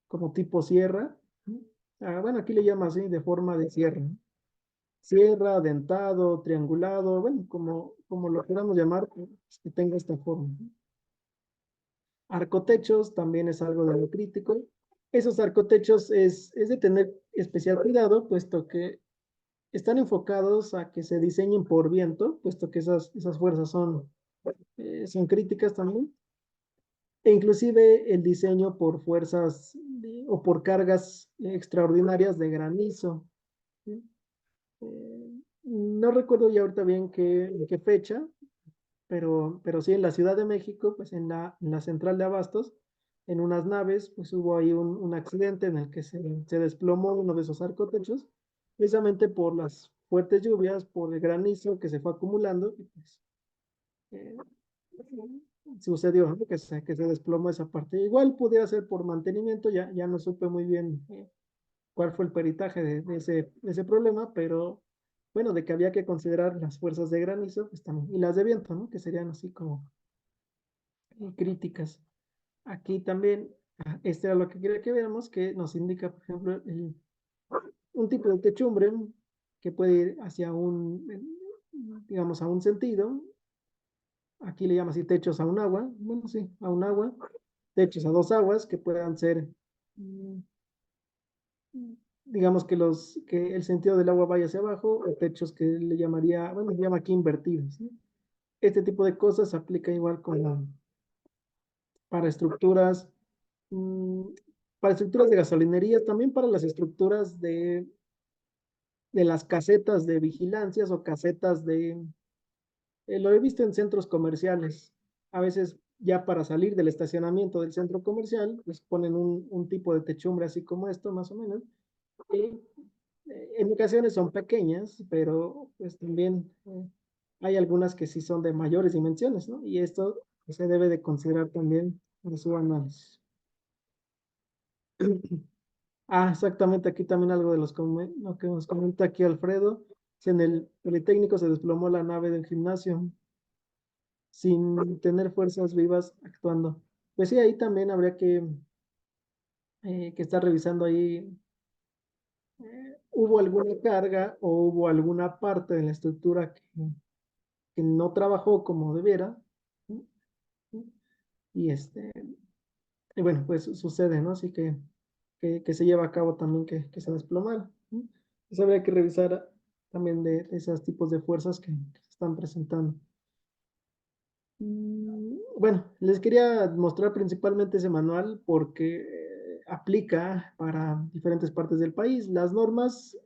como tipo sierra. Bueno, aquí le llama así, de forma de sierra, ¿no? Sierra, dentado, triangulado, bueno, como lo queramos llamar, pues, que tenga esta forma. Arcotechos también es algo de lo crítico. Esos arcotechos es de tener especial cuidado, puesto que están enfocados a que se diseñen por viento, puesto que esas fuerzas son críticas también. E inclusive el diseño por fuerzas o por cargas extraordinarias de granizo. ¿Sí? No recuerdo ya ahorita bien qué fecha, pero sí en la Ciudad de México, pues en la central de Abastos, en unas naves, pues hubo ahí un accidente en el que se desplomó uno de esos arcotechos, precisamente por las fuertes lluvias, por el granizo que se fue acumulando, y pues, eh, sucedió, ¿no? Que se desplomó esa parte. Igual pudiera ser por mantenimiento, ya no supe muy bien cuál fue el peritaje de ese problema, pero bueno, de que había que considerar las fuerzas de granizo, pues también, y las de viento, ¿no? Que serían así como críticas. Aquí también, este era lo que quería que veamos, que nos indica, por ejemplo, un tipo de techumbre que puede ir hacia digamos, a un sentido. Aquí le llama así techos a un agua, bueno, sí, a un agua, techos a dos aguas que puedan ser, mm, digamos que el sentido del agua vaya hacia abajo, o techos que le llamaría, bueno, se llama aquí invertidos, ¿no? Este tipo de cosas se aplica igual como para estructuras, mm, para estructuras de gasolinerías, también para las estructuras de las casetas de vigilancias o casetas lo he visto en centros comerciales. A veces ya para salir del estacionamiento del centro comercial, pues ponen un tipo de techumbre así como esto, más o menos. Y en ocasiones son pequeñas, pero pues también hay algunas que sí son de mayores dimensiones, ¿no? Y esto se debe de considerar también en su análisis. Ah, exactamente, aquí también algo de lo que nos comenta aquí Alfredo. Si en el Politécnico se desplomó la nave del gimnasio sin tener fuerzas vivas actuando. Pues sí, ahí también habría que estar revisando ahí, ¿hubo alguna carga o hubo alguna parte de la estructura que no trabajó como debiera? Y y bueno, pues sucede, ¿no? Así que se lleva a cabo también que se desplomara. Entonces habría que revisar también de esos tipos de fuerzas que se están presentando. Bueno, les quería mostrar principalmente ese manual porque aplica para diferentes partes del país. Las normas,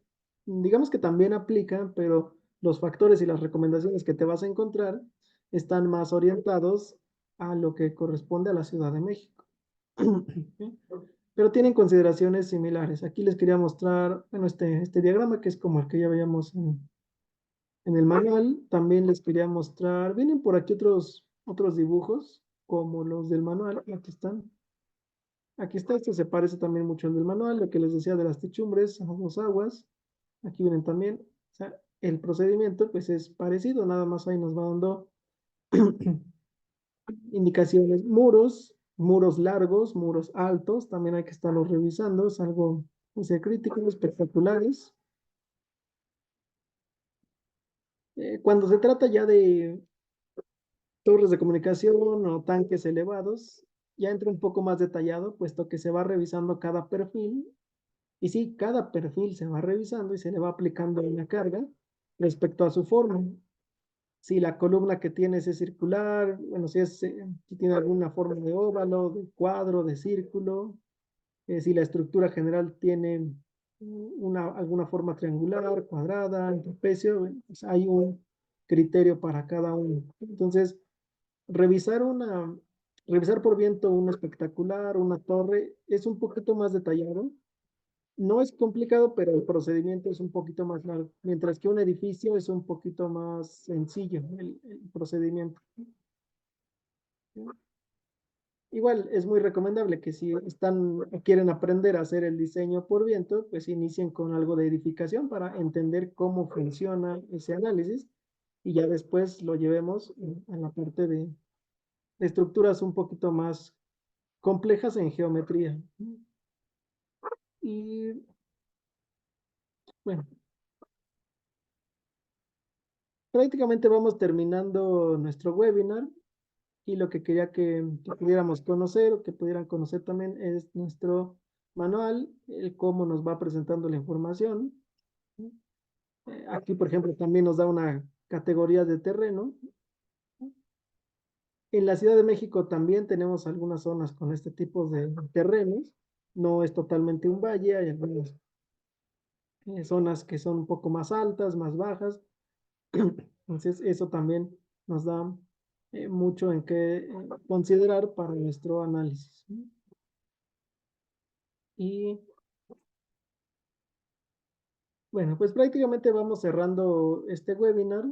digamos que también aplican, pero los factores y las recomendaciones que te vas a encontrar están más orientados a lo que corresponde a la Ciudad de México. Pero tienen consideraciones similares. Aquí les quería mostrar, bueno, este diagrama que es como el que ya veíamos en el manual. También les quería mostrar, vienen por aquí otros dibujos, como los del manual. Aquí están. Aquí está, este se parece también mucho al del manual, lo que les decía de las techumbres, a dos aguas. Aquí vienen también. O sea, el procedimiento pues es parecido, nada más ahí nos va dando indicaciones. Muros largos, muros altos, también hay que estarlos revisando, es algo muy crítico, espectaculares. Cuando se trata ya de torres de comunicación o tanques elevados, ya entra un poco más detallado, puesto que se va revisando cada perfil. Y sí, cada perfil se va revisando y se le va aplicando una carga respecto a su forma. Si la columna que tienes es circular, bueno, si tiene alguna forma de óvalo, de cuadro, de círculo, si la estructura general tiene alguna forma triangular, cuadrada, en trapecio, bueno, pues hay un criterio para cada uno. Entonces, revisar revisar por viento un espectacular, una torre, es un poquito más detallado. No es complicado, pero el procedimiento es un poquito más largo, mientras que un edificio es un poquito más sencillo el procedimiento. Igual es muy recomendable que si quieren aprender a hacer el diseño por viento, pues inicien con algo de edificación para entender cómo funciona ese análisis y ya después lo llevemos a la parte de estructuras un poquito más complejas en geometría. Y bueno, prácticamente vamos terminando nuestro webinar y lo que quería que pudiéramos conocer o que pudieran conocer también es nuestro manual, el cómo nos va presentando la información. Aquí, por ejemplo, también nos da una categoría de terreno. En la Ciudad de México también tenemos algunas zonas con este tipo de terrenos. No es totalmente un valle, hay algunas zonas que son un poco más altas, más bajas. Entonces, eso también nos da mucho en qué considerar para nuestro análisis. Y bueno, pues prácticamente vamos cerrando este webinar.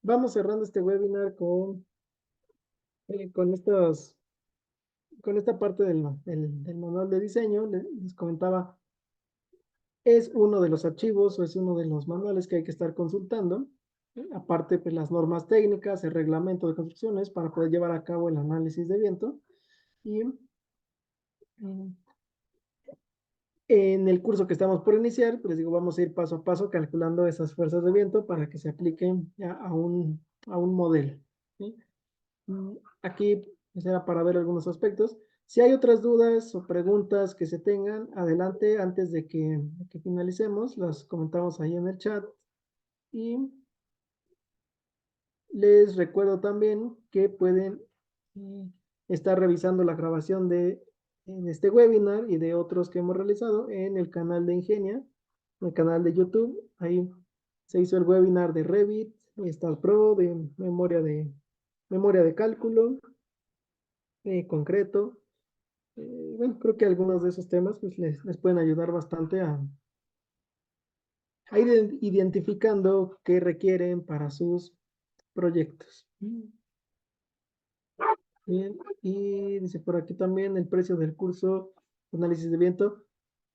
Vamos cerrando este webinar con con esta parte del manual de diseño. Les comentaba, es uno de los archivos o es uno de los manuales que hay que estar consultando. Aparte, pues las normas técnicas, el reglamento de construcciones para poder llevar a cabo el análisis de viento. Y en el curso que estamos por iniciar, pues les digo, vamos a ir paso a paso calculando esas fuerzas de viento para que se apliquen ya a un modelo. ¿Sí? Aquí será para ver algunos aspectos. Si hay otras dudas o preguntas que se tengan, adelante antes de que finalicemos, las comentamos ahí en el chat. Y les recuerdo también que pueden eh, estar revisando la grabación de este webinar y de otros que hemos realizado en el canal de Ingenia, en el canal de YouTube. Ahí se hizo el webinar de Revit, StatPro, de memoria de cálculo, concreto. Bueno, creo que algunos de esos temas pues, les pueden ayudar bastante a ir identificando qué requieren para sus proyectos. Bien, y dice por aquí también el precio del curso de análisis de viento.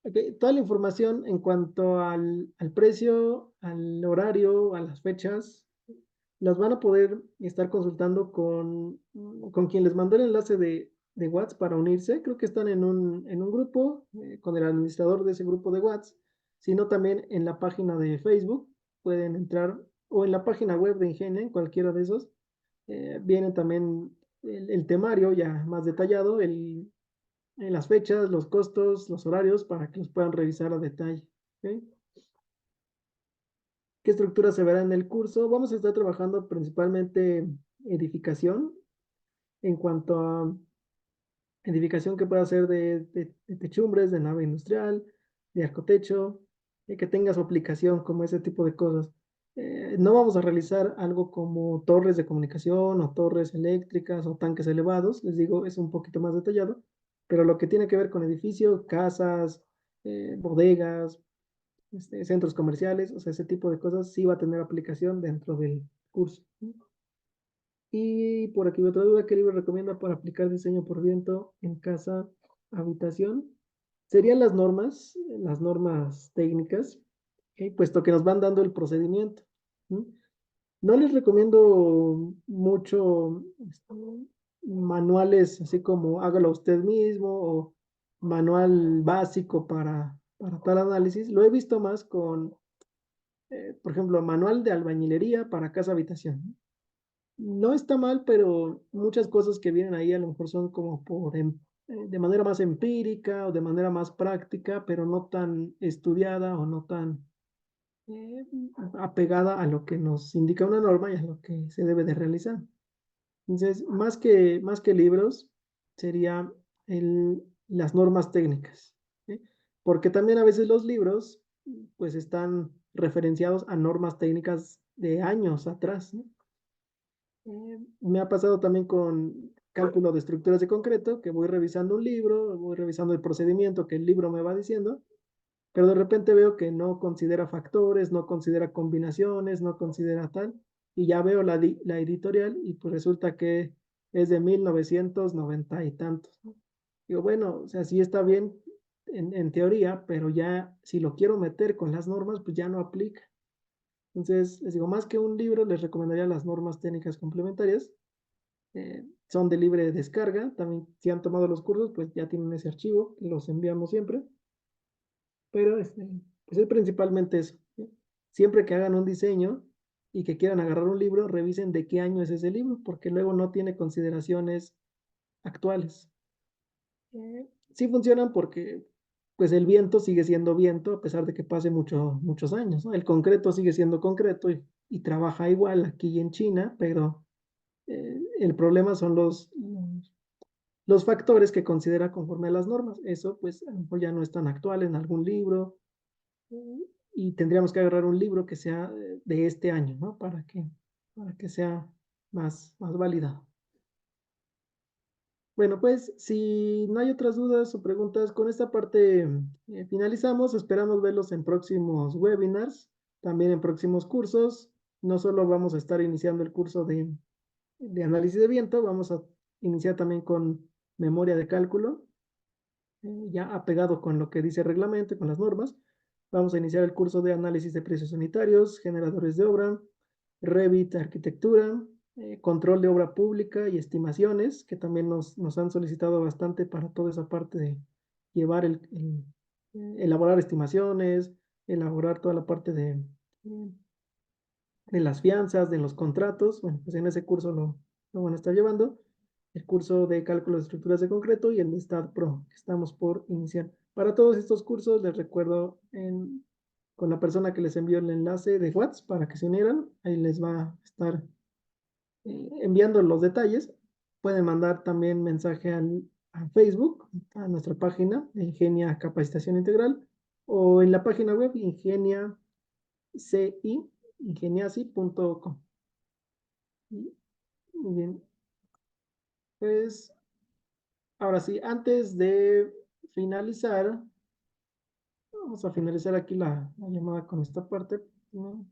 Ok, toda la información en cuanto al precio, al horario, a las fechas, las van a poder estar consultando con quien les mandó el enlace de WhatsApp para unirse. Creo que están en un grupo con el administrador de ese grupo de WhatsApp, sino también en la página de Facebook. Pueden entrar o en la página web de Ingenia, en cualquiera de esos. Viene también el temario ya más detallado, las fechas, los costos, los horarios, para que los puedan revisar a detalle. ¿Ok? ¿Qué estructura se verá en el curso? Vamos a estar trabajando principalmente edificación, en cuanto a edificación que pueda ser de techumbres, de nave industrial, de arcotecho, que tenga su aplicación como ese tipo de cosas. No vamos a realizar algo como torres de comunicación o torres eléctricas o tanques elevados, les digo, es un poquito más detallado, pero lo que tiene que ver con edificios, casas, bodegas, centros comerciales, o sea, ese tipo de cosas sí va a tener aplicación dentro del curso. Y por aquí otra duda, ¿qué libro recomienda para aplicar diseño por viento en casa, habitación? Serían las normas técnicas, ¿ok? Puesto que nos van dando el procedimiento. ¿Mm? No les recomiendo mucho manuales así como hágalo usted mismo o manual básico para tal análisis. Lo he visto más con, por ejemplo, manual de albañilería para casa habitación. No está mal, pero muchas cosas que vienen ahí a lo mejor son como de manera más empírica o de manera más práctica, pero no tan estudiada o no tan eh, apegada a lo que nos indica una norma y a lo que se debe de realizar. Entonces, más que libros, sería las normas técnicas, ¿sí? Porque también a veces los libros pues están referenciados a normas técnicas de años atrás, ¿no? Me ha pasado también con cálculo de estructuras de concreto, que voy revisando un libro, voy revisando el procedimiento que el libro me va diciendo, pero de repente veo que no considera factores, no considera combinaciones, no considera tal, y ya veo la editorial y pues resulta que es de 1990 y tantos, ¿no? Digo, bueno, o sea, sí está bien en teoría, pero ya si lo quiero meter con las normas, pues ya no aplica. Entonces, les digo, más que un libro, les recomendaría las normas técnicas complementarias. Son de libre descarga. También, si han tomado los cursos, pues ya tienen ese archivo, que los enviamos siempre. Pero pues es principalmente eso, ¿sí? Siempre que hagan un diseño y que quieran agarrar un libro, revisen de qué año es ese libro, porque luego no tiene consideraciones actuales. Sí funcionan porque pues el viento sigue siendo viento a pesar de que pase muchos años, ¿no? El concreto sigue siendo concreto y trabaja igual aquí en China, pero el problema son los factores que considera conforme a las normas. Eso pues a lo mejor ya no es tan actual en algún libro y tendríamos que agarrar un libro que sea de este año, ¿no? Para que sea más válida. Bueno, pues si no hay otras dudas o preguntas, con esta parte finalizamos. Esperamos verlos en próximos webinars, también en próximos cursos. No solo vamos a estar iniciando el curso de análisis de viento, vamos a iniciar también con memoria de cálculo, ya apegado con lo que dice el reglamento y con las normas. Vamos a iniciar el curso de análisis de precios unitarios, generadores de obra, Revit, arquitectura, control de obra pública y estimaciones, que también nos han solicitado bastante para toda esa parte de llevar elaborar estimaciones, elaborar toda la parte de las fianzas, de los contratos. Bueno, pues en ese curso lo van a estar llevando. El curso de cálculo de estructuras de concreto y el de STAT Pro, que estamos por iniciar. Para todos estos cursos les recuerdo con la persona que les envió el enlace de WhatsApp para que se unieran. Ahí les va a estar enviando los detalles. Pueden mandar también mensaje a Facebook, a nuestra página de Ingenia Capacitación Integral, o en la página web ingeniasi.com. Muy bien, pues ahora sí, antes de finalizar, Vamos a finalizar aquí la llamada con esta parte. ¿No?